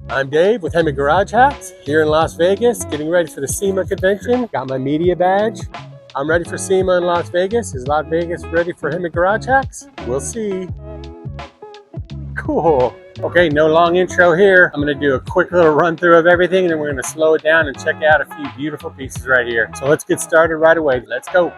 I'm Dave with Hemi Garage Hacks here in Las Vegas, getting ready for the SEMA convention. Got my media badge. I'm ready for SEMA in Las Vegas. Is Las Vegas ready for Hemi Garage Hacks? We'll see. Cool. Okay, no long intro here. I'm going to do a quick little run through of everything, and then we're going to slow it down and check out a few beautiful pieces right here. So let's get started right away. Let's go.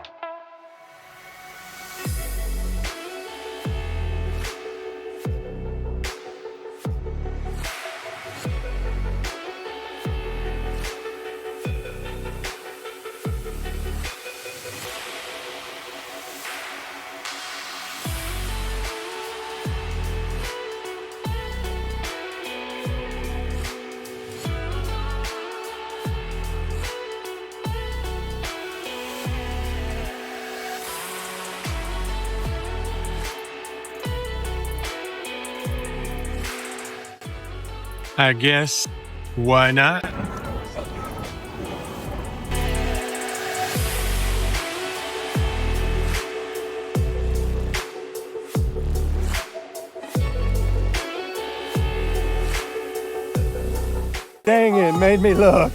I guess, why not? Dang it, made me look.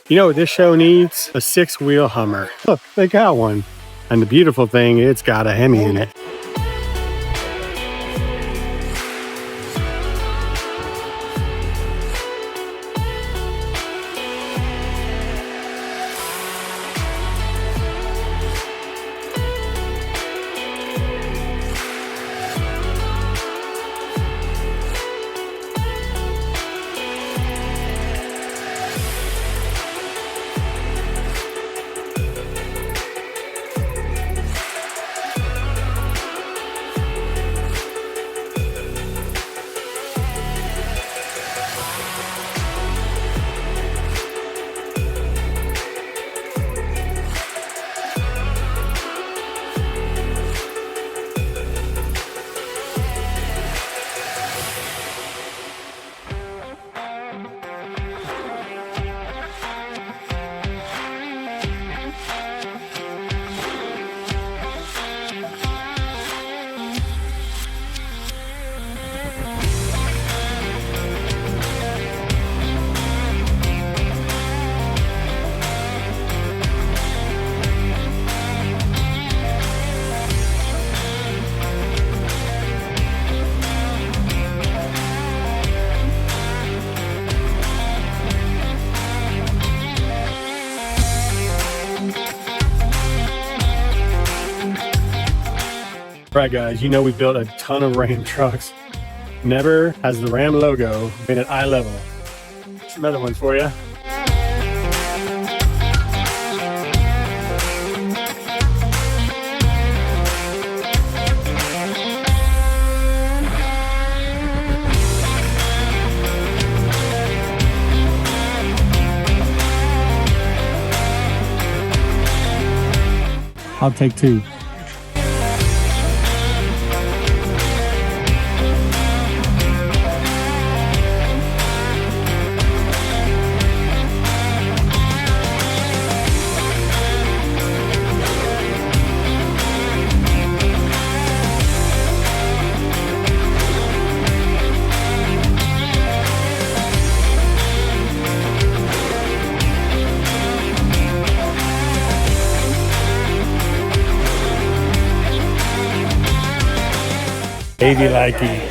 You know what this show needs? A 6-wheel Hummer. Look, they got one. And the beautiful thing, it's got a Hemi in it. Right, guys, you know we built a ton of Ram trucks. Never has the Ram logo been at eye level. Here's another one for you. I'll take two. Baby likey.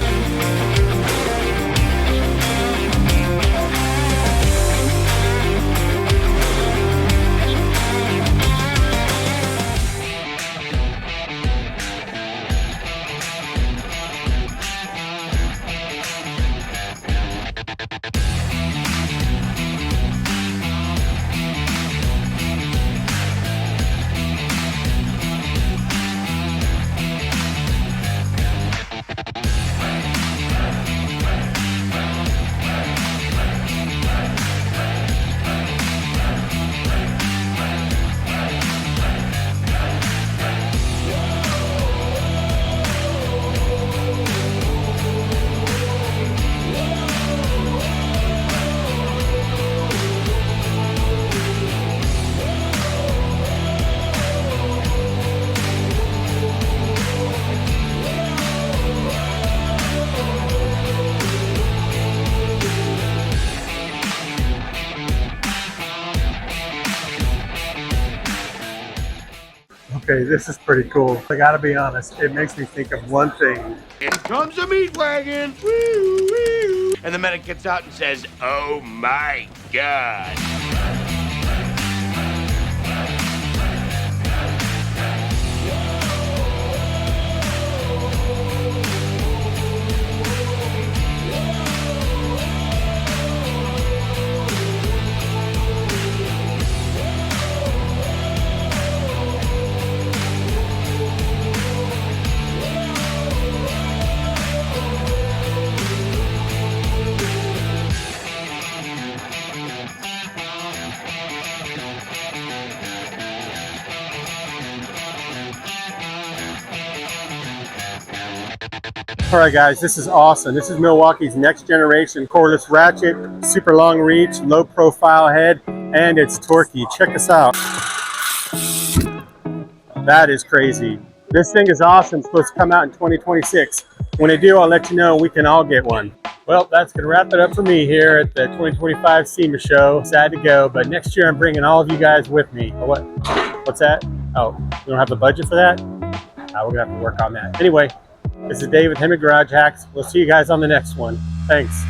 Okay, this is pretty cool. I gotta be honest, it makes me think of one thing. In comes a meat wagon. Woo, woo. And the medic gets out and says, "Oh my God." All right, guys, this is awesome. This is Milwaukee's next generation cordless ratchet, super long reach, low profile head, and it's torquey. Check this out. That is crazy. This thing is awesome. It's supposed to come out in 2026. When they do, I'll let you know. We can all get one. Well, that's going to wrap it up for me here at the 2025 SEMA show. Sad to go, but next year I'm bringing all of you guys with me. What? What's that? Oh, we don't have the budget for that? We're going to have to work on that. Anyway, this is Dave with Hemi Garage Hacks. We'll see you guys on the next one. Thanks.